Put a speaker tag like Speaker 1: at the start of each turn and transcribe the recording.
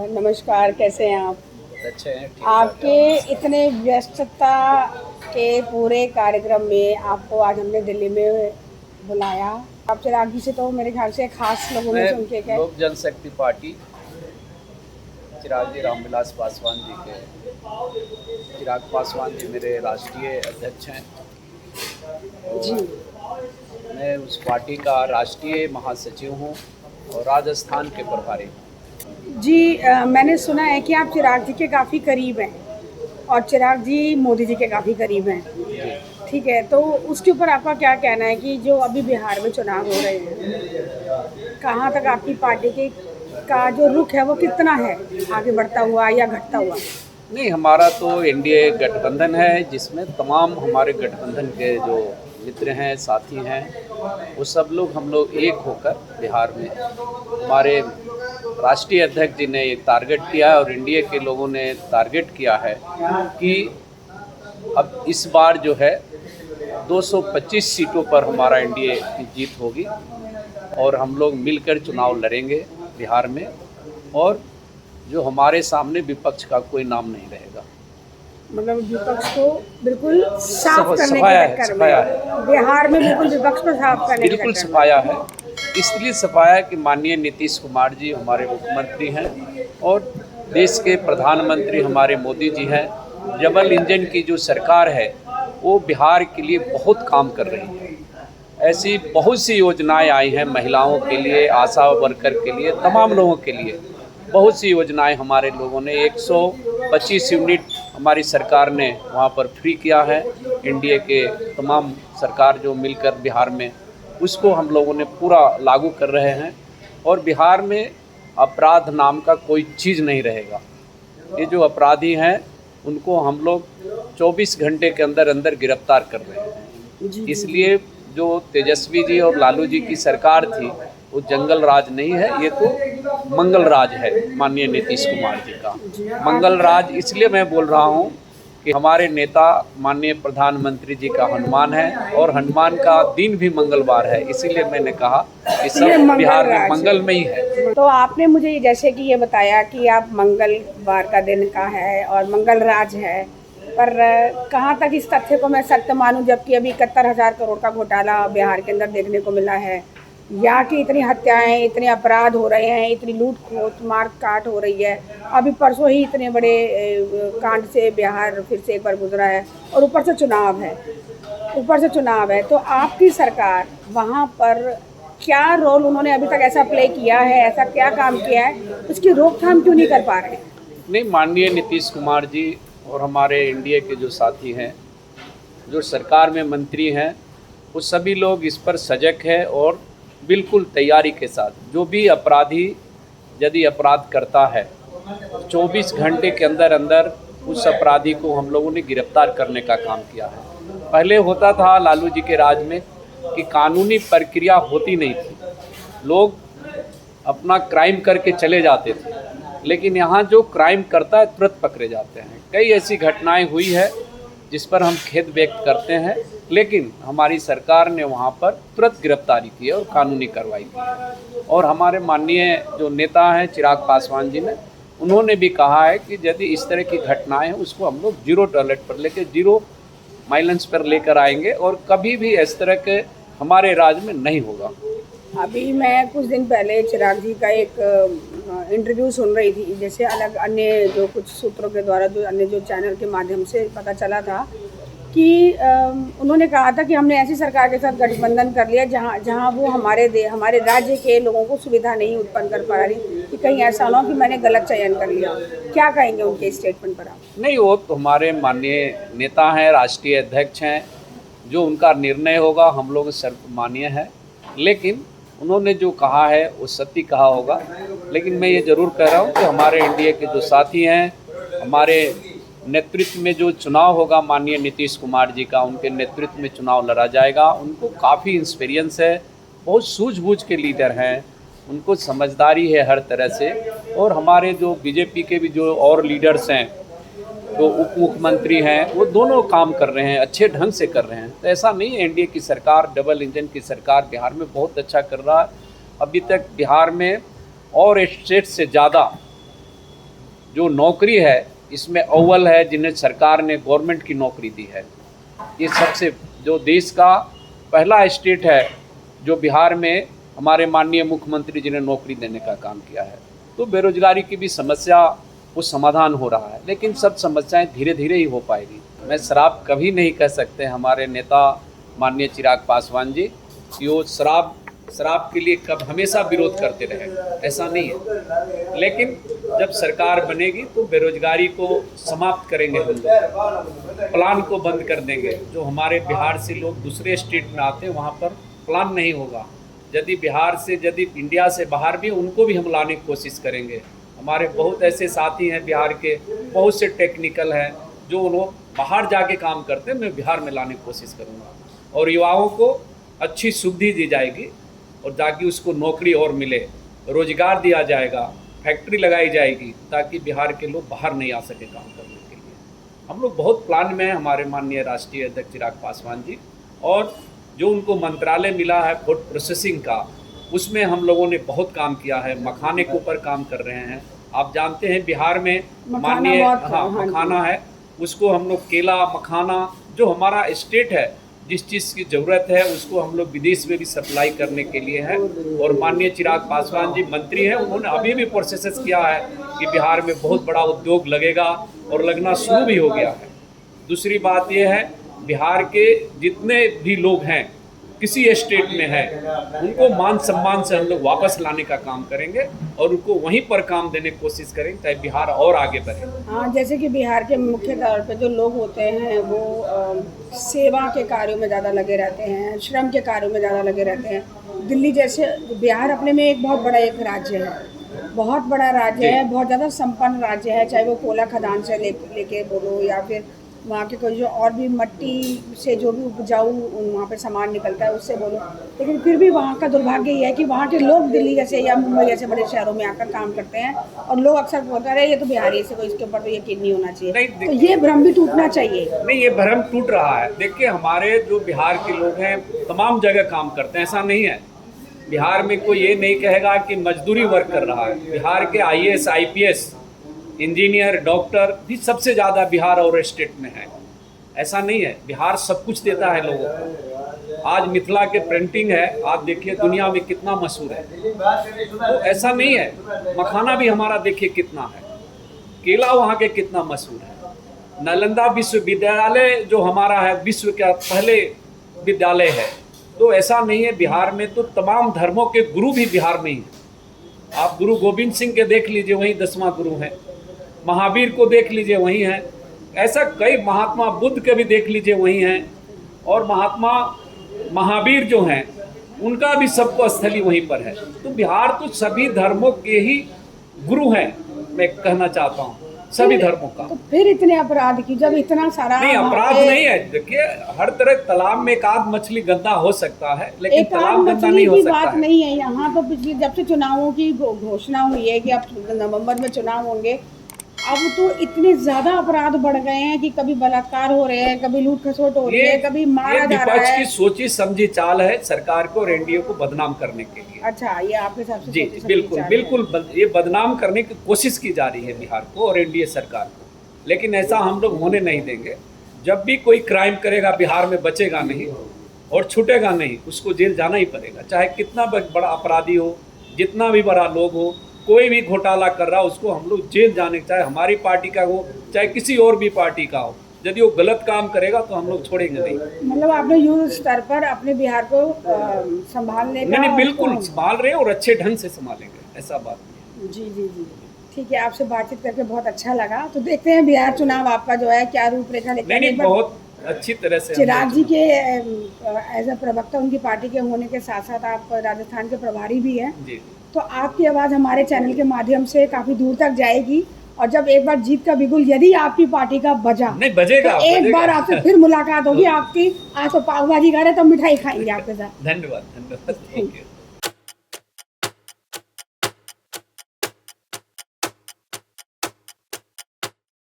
Speaker 1: नमस्कार, कैसे हैं आप?
Speaker 2: अच्छे हैं, ठीक ठाक
Speaker 1: आपके
Speaker 2: है।
Speaker 1: इतने व्यस्तता के पूरे कार्यक्रम में आपको आज हमने दिल्ली में बुलाया। आप चिराग जी से तो मेरे ख्याल से खास लोगों में
Speaker 2: मैं
Speaker 1: से उनके एक है।
Speaker 2: लोक जनशक्ति पार्टी चिराग जी रामविलास पासवान जी के चिराग पासवान जी मेरे राष्ट्रीय अध्यक्ष हैं
Speaker 1: जी।
Speaker 2: और मैं उस पार्टी का राष्ट्रीय महासचिव हूँ और राजस्थान के प्रभारी हूँ।
Speaker 1: जी, मैंने सुना है कि आप चिराग जी के काफ़ी करीब हैं और चिराग जी मोदी जी के काफ़ी करीब हैं।
Speaker 2: जी,
Speaker 1: ठीक है, तो उसके ऊपर आपका क्या कहना है कि जो अभी बिहार में चुनाव हो रहे हैं, कहाँ तक आपकी पार्टी के का जो रुख है वो कितना है, आगे बढ़ता हुआ या घटता हुआ?
Speaker 2: नहीं, हमारा तो एनडीए गठबंधन है जिसमें तमाम हमारे गठबंधन के जो मित्र हैं, साथी हैं, वो सब लोग हम लोग एक होकर बिहार में हमारे राष्ट्रीय अध्यक्ष जी ने ये टारगेट किया है और एनडीए के लोगों ने टारगेट किया है कि अब इस बार जो है 225 सीटों पर हमारा एनडीए की जीत होगी और हम लोग मिलकर चुनाव लड़ेंगे बिहार में और जो हमारे सामने विपक्ष का कोई नाम नहीं रहेगा।
Speaker 1: मतलब विपक्ष को बिल्कुल साफ करने के
Speaker 2: सफाया है,
Speaker 1: चक्कर
Speaker 2: सफाया है,
Speaker 1: में, बिहार में बिल्कुल विपक्ष को साफ करने के
Speaker 2: बिल्कुल
Speaker 1: चक्कर में।
Speaker 2: सफाया है। इसलिए सफाया है कि माननीय नीतीश कुमार जी हमारे मुख्यमंत्री हैं और देश के प्रधानमंत्री हमारे मोदी जी हैं। डबल इंजन की जो सरकार है वो बिहार के लिए बहुत काम कर रही है। ऐसी बहुत सी योजनाएं आई हैं महिलाओं के लिए, आशा वर्कर के लिए, तमाम लोगों के लिए बहुत सी योजनाएं हमारे लोगों ने 125 यूनिट हमारी सरकार ने वहाँ पर फ्री किया है। एनडीए के तमाम सरकार जो मिलकर बिहार में उसको हम लोगों ने पूरा लागू कर रहे हैं और बिहार में अपराध नाम का कोई चीज़ नहीं रहेगा। ये जो अपराधी हैं उनको हम लोग 24 घंटे के अंदर अंदर गिरफ्तार कर रहे हैं।
Speaker 1: जी।
Speaker 2: इसलिए जो तेजस्वी जी और लालू जी की सरकार थी वो जंगल राज नहीं है, ये तो मंगल राज है माननीय नीतीश कुमार जी का। मंगल राज इसलिए मैं बोल रहा हूँ कि हमारे नेता माननीय प्रधानमंत्री जी का हनुमान है और हनुमान का दिन भी मंगलवार है, इसीलिए मैंने कहा कि सब बिहार में मंगलमयी है।
Speaker 1: तो आपने मुझे जैसे कि ये बताया कि आप मंगलवार का दिन का है और मंगल राज है, पर कहाँ तक इस तथ्य को मैं सत्य मानूं जबकि अभी 71,000 करोड़ का घोटाला बिहार के अंदर देखने को मिला है, या कि इतनी हत्याएं, इतने अपराध हो रहे हैं, इतनी लूट खोट मार काट हो रही है। अभी परसों ही इतने बड़े कांड से बिहार फिर से एक बार गुजरा है और ऊपर से चुनाव है, तो आपकी सरकार वहाँ पर क्या रोल उन्होंने अभी तक ऐसा प्ले किया है, ऐसा क्या काम किया है, उसकी रोकथाम क्यों नहीं कर पा रहे हैं?
Speaker 2: नहीं, माननीय नीतीश कुमार जी और हमारे एनडीए के जो साथी हैं, जो सरकार में मंत्री हैं, वो सभी लोग इस पर सजग है और बिल्कुल तैयारी के साथ जो भी अपराधी यदि अपराध करता है 24 घंटे के अंदर अंदर उस अपराधी को हम लोगों ने गिरफ्तार करने का काम किया है। पहले होता था लालू जी के राज में कि कानूनी प्रक्रिया होती नहीं थी, लोग अपना क्राइम करके चले जाते थे, लेकिन यहाँ जो क्राइम करता है तुरंत पकड़े जाते हैं। कई ऐसी घटनाएं हुई है जिस पर हम खेद व्यक्त करते हैं, लेकिन हमारी सरकार ने वहाँ पर तुरंत गिरफ्तारी की है और कानूनी कार्रवाई की है। और हमारे माननीय जो नेता हैं चिराग पासवान जी ने उन्होंने भी कहा है कि यदि इस तरह की घटनाएं हैं उसको हम लोग जीरो टॉलरेट पर लेकर जीरो माइलेंस पर लेकर आएंगे और कभी भी इस तरह के हमारे राज्य में नहीं होगा।
Speaker 1: अभी मैं कुछ दिन पहले चिराग जी का एक इंटरव्यू सुन रही थी, जैसे अलग अन्य जो कुछ सूत्रों के द्वारा जो अन्य जो चैनल के माध्यम से पता चला था कि उन्होंने कहा था कि हमने ऐसी सरकार के साथ गठबंधन कर लिया जहां वो हमारे राज्य के लोगों को सुविधा नहीं उत्पन्न कर पा रही, कि कहीं ऐसा ना हो कि मैंने गलत चयन कर लिया। क्या कहेंगे उनके स्टेटमेंट पर आप?
Speaker 2: नहीं, वो तो हमारे माननीय नेता हैं, राष्ट्रीय अध्यक्ष हैं, जो उनका निर्णय होगा हम लोग सर्वमान्य है, लेकिन उन्होंने जो कहा है वो सत्य कहा होगा। लेकिन मैं ये ज़रूर कह रहा हूँ कि हमारे एनडीए के जो साथी हैं, हमारे नेतृत्व में जो चुनाव होगा माननीय नीतीश कुमार जी का, उनके नेतृत्व में चुनाव लड़ा जाएगा। उनको काफ़ी एक्सपीरियंस है, बहुत सूझबूझ के लीडर हैं, उनको समझदारी है हर तरह से। और हमारे जो बीजेपी के भी जो और लीडर्स हैं, जो उप मुख्यमंत्री हैं, वो दोनों काम कर रहे हैं, अच्छे ढंग से कर रहे हैं। तो ऐसा नहीं है, एनडीए की सरकार, डबल इंजन की सरकार बिहार में बहुत अच्छा कर रहा है। अभी तक बिहार में और स्टेट से ज़्यादा जो नौकरी है इसमें अव्वल है जिन्हें सरकार ने गवर्नमेंट की नौकरी दी है। ये सबसे जो देश का पहला स्टेट है जो बिहार में हमारे माननीय मुख्यमंत्री जी ने नौकरी देने का काम किया है। तो बेरोजगारी की भी समस्या वो समाधान हो रहा है, लेकिन सब समस्याएं धीरे धीरे ही हो पाएगी। मैं शराब कभी नहीं कह सकते हमारे नेता माननीय चिराग पासवान जी कि वो शराब के लिए कब हमेशा विरोध करते रहे, ऐसा नहीं है। लेकिन जब सरकार बनेगी तो बेरोजगारी को समाप्त करेंगे हम लोग, प्लान को बंद कर देंगे। जो हमारे बिहार से लोग दूसरे स्टेट में आते हैं वहाँ पर प्लान नहीं होगा। यदि बिहार से यदि इंडिया से बाहर भी उनको भी हम लाने की कोशिश करेंगे। हमारे बहुत ऐसे साथी हैं बिहार के, बहुत से टेक्निकल हैं जो उन्होंने बाहर जाके काम करते हैं, मैं बिहार में लाने की कोशिश करूँगा। और युवाओं को अच्छी सुविधा दी जाएगी और ताकि उसको नौकरी और मिले, रोजगार दिया जाएगा, फैक्ट्री लगाई जाएगी ताकि बिहार के लोग बाहर नहीं आ सके काम करने के लिए। हम लोग बहुत प्लान में हैं हमारे माननीय राष्ट्रीय अध्यक्ष चिराग पासवान जी, और जो उनको मंत्रालय मिला है फूड प्रोसेसिंग का, उसमें हम लोगों ने बहुत काम किया है। मखाने के ऊपर काम कर रहे हैं। आप जानते हैं बिहार में माननीय मखाना है, उसको हम लोग केला मखाना जो हमारा स्टेट है जिस चीज़ की ज़रूरत है उसको हम लोग विदेश में भी सप्लाई करने के लिए है। और माननीय चिराग पासवान जी मंत्री हैं, उन्होंने अभी भी प्रोसेस किया है कि बिहार में बहुत बड़ा उद्योग लगेगा और लगना शुरू भी हो गया है। दूसरी बात यह है बिहार के जितने भी लोग हैं किसी स्टेट में हैं उनको मान सम्मान से हम लोग वापस लाने का काम करेंगे और उनको वहीं पर काम देने की कोशिश करेंगे ताकि बिहार और आगे बढ़े।
Speaker 1: हाँ, जैसे कि बिहार के मुख्य तौर पे जो लोग होते हैं वो सेवा के कार्यों में ज़्यादा लगे रहते हैं, श्रम के कार्यों में ज़्यादा लगे रहते हैं। दिल्ली जैसे बिहार अपने में एक बहुत बड़ा एक राज्य है, बहुत बड़ा राज्य है, बहुत ज़्यादा संपन्न राज्य है, चाहे वो कोयला खदान से लेके बोलो या फिर वहाँ के कोई जो और भी मिट्टी से जो भी उपजाऊ वहाँ पे सामान निकलता है उससे बोलो। लेकिन फिर भी वहाँ का दुर्भाग्य ये है कि वहाँ के लोग दिल्ली जैसे या मुंबई जैसे बड़े शहरों में आकर काम करते हैं और लोग अक्सर बोलते हैं ये तो बिहारी से, कोई इसके ऊपर तो यकीन नहीं होना चाहिए। तो ये भ्रम भी टूटना चाहिए।
Speaker 2: नहीं, ये भ्रम टूट रहा है। देखिए हमारे जो बिहार के लोग हैं तमाम जगह काम करते हैं, ऐसा नहीं है। बिहार में कोई ये नहीं कहेगा कि मजदूरी वर्क कर रहा है। बिहार के IAS IPS इंजीनियर डॉक्टर भी सबसे ज़्यादा बिहार और स्टेट में है, ऐसा नहीं है। बिहार सब कुछ देता है लोगों को। आज मिथिला के प्रिंटिंग है, आप देखिए दुनिया में कितना मशहूर है। तो ऐसा नहीं है। मखाना भी हमारा देखिए कितना है, केला वहाँ के कितना मशहूर है। नालंदा विश्वविद्यालय जो हमारा है विश्व का पहले विद्यालय है। तो ऐसा नहीं है, बिहार में तो तमाम धर्मों के गुरु भी बिहार में ही हैं। आप गुरु गोविंद सिंह के देख लीजिए, वहीं 10वां गुरु हैं। महावीर को देख लीजिए, वहीं हैं। ऐसा कई महात्मा बुद्ध के भी देख लीजिए, वहीं हैं। और महात्मा महावीर जो हैं उनका भी सबको स्थली वहीं पर है। तो बिहार तो सभी धर्मों के ही गुरु हैं, मैं कहना चाहता हूँ, सभी धर्मों का।
Speaker 1: तो फिर इतने अपराध की, जब इतना सारा
Speaker 2: नहीं, अपराध नहीं है। देखिए हर तरह तालाब में एक आध मछली गंदा हो सकता है, लेकिन तालाब गंदा नहीं हो सकता
Speaker 1: बात नहीं है। यहाँ तो पिछले जब से चुनावों की घोषणा हुई है कि अब नवंबर में चुनाव होंगे, अब तो इतने ज्यादा अपराध बढ़ गए हैं कि कभी बलात्कार हो रहे हैं, कभी लूट खसोट हो रही है, कभी मारा जा रहा है।
Speaker 2: विपक्ष की सोची समझी चाल है सरकार को और एनडीए को बदनाम करने के लिए।
Speaker 1: अच्छा, ये आपके हिसाब से?
Speaker 2: जी बिल्कुल बिल्कुल, ये बदनाम करने की कोशिश की जा रही है बिहार को और एनडीए सरकार को। लेकिन ऐसा हम लोग होने नहीं देंगे। जब भी कोई क्राइम करेगा बिहार में बचेगा नहीं और छूटेगा नहीं, उसको जेल जाना ही पड़ेगा। चाहे कितना बड़ा अपराधी हो, जितना भी बड़ा लोग हो, कोई भी घोटाला कर रहा उसको हम लोग जेल जाने, चाहे हमारी पार्टी का हो चाहे किसी और भी पार्टी का हो। यदि वो गलत काम करेगा तो हम लोग छोड़ेंगे नहीं।
Speaker 1: मतलब आपने युद्ध स्तर पर अपने बिहार को संभालने का?
Speaker 2: नहीं, बिल्कुल संभाल रहे हैं और अच्छे ढंग से संभालेंगे, ऐसा बात नहीं।
Speaker 1: जी जी जी, ठीक है। आपसे बातचीत करके बहुत अच्छा लगा। तो देखते हैं बिहार चुनाव आपका जो है क्या रूपरेखा लेकर।
Speaker 2: नहीं, बहुत अच्छी तरह से।
Speaker 1: चिराग जी के एज अ प्रवक्ता उनकी पार्टी के होने के साथ साथ आप राजस्थान के प्रभारी भी हैं
Speaker 2: जी।
Speaker 1: तो आपकी आवाज़ हमारे चैनल के माध्यम से काफ़ी दूर तक जाएगी और जब एक बार जीत का बिगुल यदि आपकी पार्टी का बजा,
Speaker 2: नहीं बजेगा,
Speaker 1: तो एक बार आपसे फिर मुलाकात होगी आपकी। आज तो पाव भाजी खा रहे, तो मिठाई खाएंगे आपके साथ।
Speaker 2: धन्यवाद, थैंक यू।